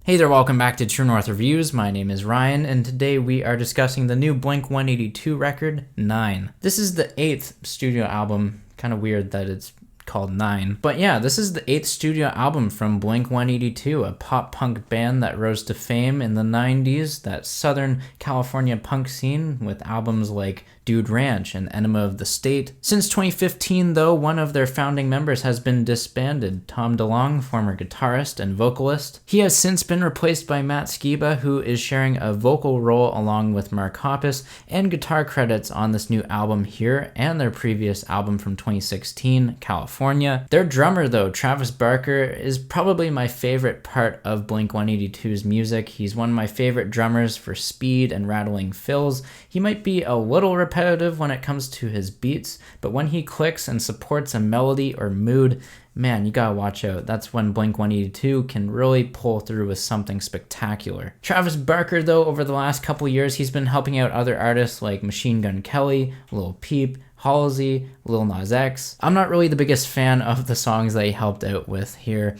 Hey there, welcome back to True North Reviews. My name is Ryan, and today we are discussing the new Blink-182 record, 9. This is the 8th studio album. Kind of weird that it's called 9. But yeah, this is the 8th studio album from Blink-182, a pop-punk band that rose to fame in the 90s, that Southern California punk scene with albums like Dude Ranch and Enema of the State. Since 2015, though, one of their founding members has been disbanded, Tom DeLonge, former guitarist and vocalist. He has since been replaced by Matt Skiba, who is sharing a vocal role along with Mark Hoppus and guitar credits on this new album here and their previous album from 2016, California. Their drummer, though, Travis Barker, is probably my favorite part of Blink-182's music. He's one of my favorite drummers for speed and rattling fills. He might be a little repetitive when it comes to his beats, but when he clicks and supports a melody or mood, man, you gotta watch out. That's when Blink-182 can really pull through with something spectacular. Travis Barker, though, over the last couple years, he's been helping out other artists like Machine Gun Kelly, Lil Peep, Halsey, Lil Nas X. I'm not really the biggest fan of the songs that he helped out with here,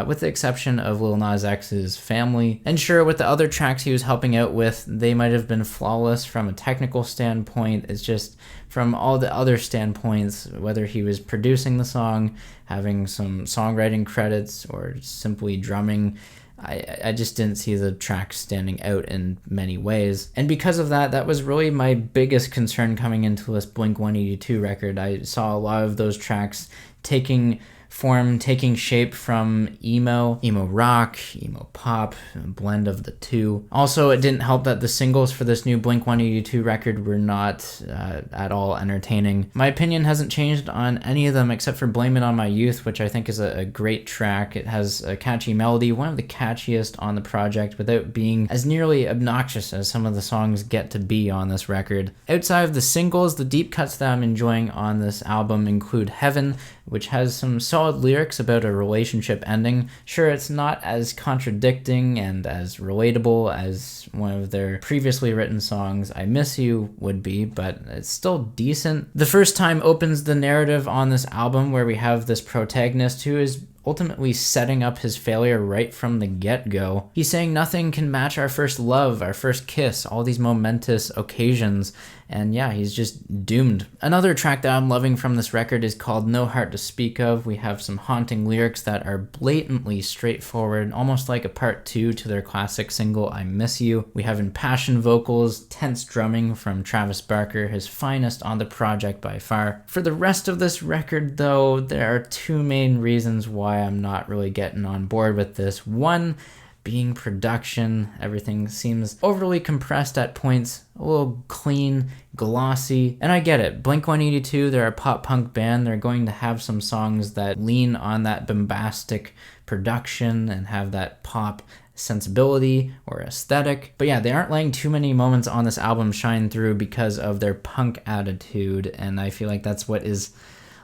with the exception of Lil Nas X's Family. And sure, with the other tracks he was helping out with, they might have been flawless from a technical standpoint. It's just from all the other standpoints, whether he was producing the song, having some songwriting credits, or simply drumming, I just didn't see the track standing out in many ways. And because of that, that was really my biggest concern coming into this Blink-182 record. I saw a lot of those tracks taking form, taking shape from emo rock, emo pop, a blend of the two. Also, it didn't help that the singles for this new Blink-182 record were not at all entertaining. My opinion hasn't changed on any of them except for Blame It On My Youth, which I think is a great track. It has a catchy melody, one of the catchiest on the project, without being as nearly obnoxious as some of the songs get to be on this record. Outside of the singles, the deep cuts that I'm enjoying on this album include Heaven, which has some solid lyrics about a relationship ending. Sure, it's not as contradicting and as relatable as one of their previously written songs, I Miss You, would be, but it's still decent. The First Time opens the narrative on this album, where we have this protagonist who is ultimately setting up his failure right from the get-go. He's saying nothing can match our first love, our first kiss, all these momentous occasions, and yeah, he's just doomed. Another track that I'm loving from this record is called No Heart to Speak Of. We have some haunting lyrics that are blatantly straightforward, almost like a part 2 to their classic single, I Miss You. We have impassioned vocals, tense drumming from Travis Barker, his finest on the project by far. For the rest of this record, though, there are two main reasons why I'm not really getting on board with this. One being production. Everything seems overly compressed at points, a little clean, glossy, and I get it. Blink-182, they're a pop-punk band. They're going to have some songs that lean on that bombastic production and have that pop sensibility or aesthetic. But yeah, they aren't letting too many moments on this album shine through because of their punk attitude, and I feel like that's what is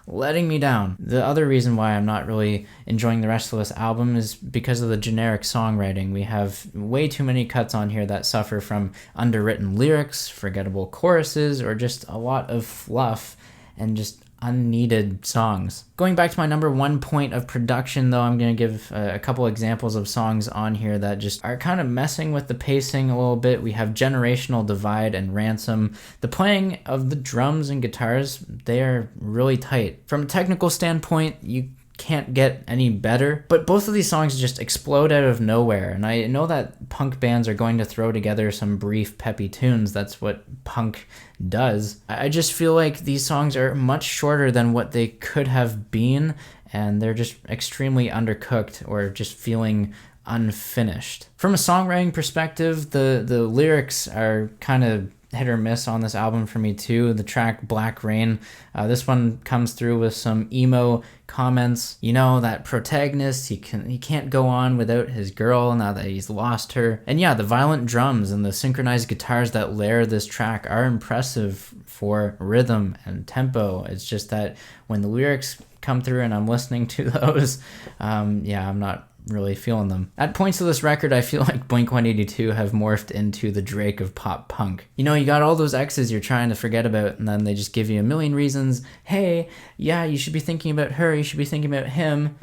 letting me down. The other reason why I'm not really enjoying the rest of this album is because of the generic songwriting. We have way too many cuts on here that suffer from underwritten lyrics, forgettable choruses, or just a lot of fluff and just unneeded songs. Going back to my number one point of production, though, I'm going to give a couple examples of songs on here that just are kind of messing with the pacing a little bit. We have Generational Divide and Ransom. The playing of the drums and guitars, they are really tight. From a technical standpoint, you can't get any better, but both of these songs just explode out of nowhere, and I know that punk bands are going to throw together some brief peppy tunes. That's what punk does. I just feel like these songs are much shorter than what they could have been, and they're just extremely undercooked or just feeling unfinished. From a songwriting perspective, the lyrics are kind of hit or miss on this album for me too. The track Black Rain, this one comes through with some emo comments. You know, that protagonist, he can't go on without his girl now that he's lost her. And yeah, the violent drums and the synchronized guitars that layer this track are impressive for rhythm and tempo. It's just that when the lyrics come through and I'm listening to those, yeah, I'm not really feeling them. At points of this record, I feel like Blink-182 have morphed into the Drake of pop punk. You know, you got all those exes you're trying to forget about, and then they just give you a million reasons. Hey, yeah, you should be thinking about her, you should be thinking about him.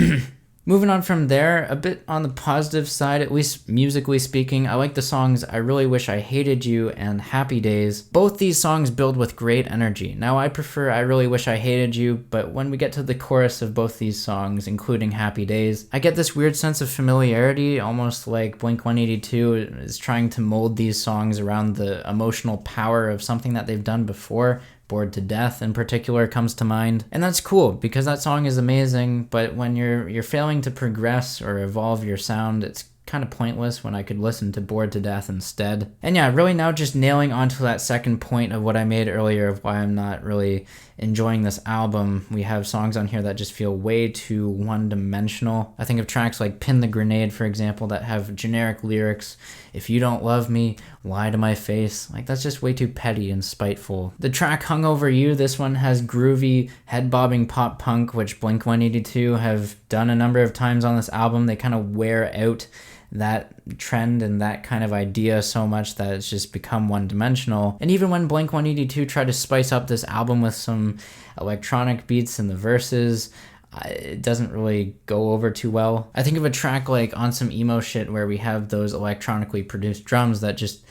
Moving on from there, a bit on the positive side, at least musically speaking, I like the songs I Really Wish I Hated You and Happy Days. Both these songs build with great energy. Now I prefer I Really Wish I Hated You, but when we get to the chorus of both these songs, including Happy Days, I get this weird sense of familiarity, almost like blink-182 is trying to mold these songs around the emotional power of something that they've done before. Bored to Death in particular comes to mind. And that's cool because that song is amazing, but when you're failing to progress or evolve your sound, it's kind of pointless when I could listen to Bored to Death instead. And yeah, really now just nailing onto that second point of what I made earlier of why I'm not really enjoying this album. We have songs on here that just feel way too one-dimensional. I think of tracks like Pin the Grenade, for example, that have generic lyrics. If you don't love me, lie to my face. Like, that's just way too petty and spiteful. The track Hung Over You, this one has groovy, head-bobbing pop punk, which Blink-182 have done a number of times on this album. They kind of wear out that trend and that kind of idea so much that it's just become one-dimensional. And even when Blink-182 tried to spice up this album with some electronic beats in the verses, it doesn't really go over too well. I think of a track like On Some Emo Shit where we have those electronically produced drums that just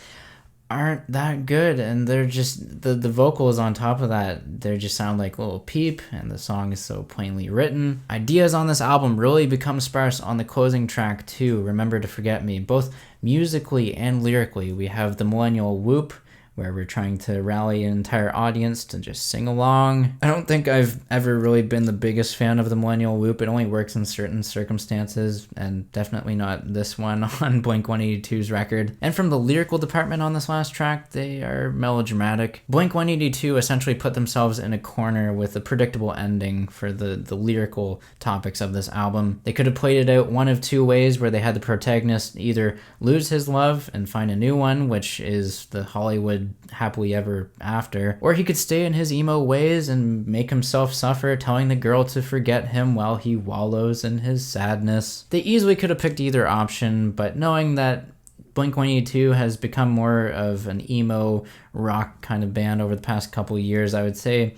aren't that good, and they're just the vocals on top of that, they just sound like Lil Peep, and the song is so plainly written. Ideas on this album really become sparse on the closing track too, Remember to Forget Me. Both musically and lyrically, we have the millennial whoop where we're trying to rally an entire audience to just sing along. I don't think I've ever really been the biggest fan of the millennial whoop. It only works in certain circumstances, and definitely not this one on Blink-182's record. And from the lyrical department on this last track, they are melodramatic. Blink-182 essentially put themselves in a corner with a predictable ending for the lyrical topics of this album. They could have played it out one of two ways, where they had the protagonist either lose his love and find a new one, which is the Hollywood happily ever after, or he could stay in his emo ways and make himself suffer, telling the girl to forget him while he wallows in his sadness. They easily could have picked either option, but knowing that Blink-182 has become more of an emo rock kind of band over the past couple of years, I would say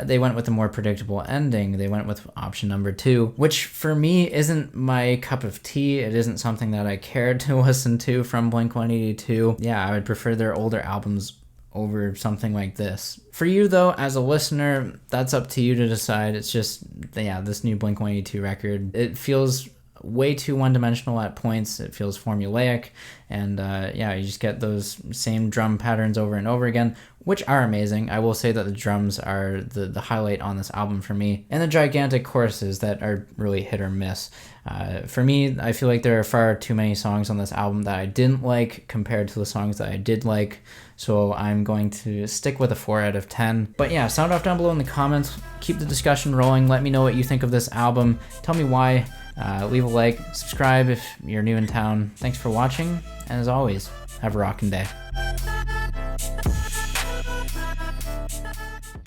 they went with a more predictable ending. They went with option number 2, which for me isn't my cup of tea. It isn't something that I cared to listen to from Blink-182. Yeah, I would prefer their older albums over something like this. For you though, as a listener, that's up to you to decide. It's just, yeah, this new Blink-182 record, it feels way too one-dimensional at points. It feels formulaic, and yeah, you just get those same drum patterns over and over again, which are amazing. I will say that the drums are the highlight on this album for me, and the gigantic choruses that are really hit or miss. For me, I feel like there are far too many songs on this album that I didn't like compared to the songs that I did like, so I'm going to stick with a 4 out of 10. But yeah, sound off down below in the comments. Keep the discussion rolling. Let me know what you think of this album. Tell me why. Leave a like, subscribe if you're new in town. Thanks for watching, and as always, have a rockin' day.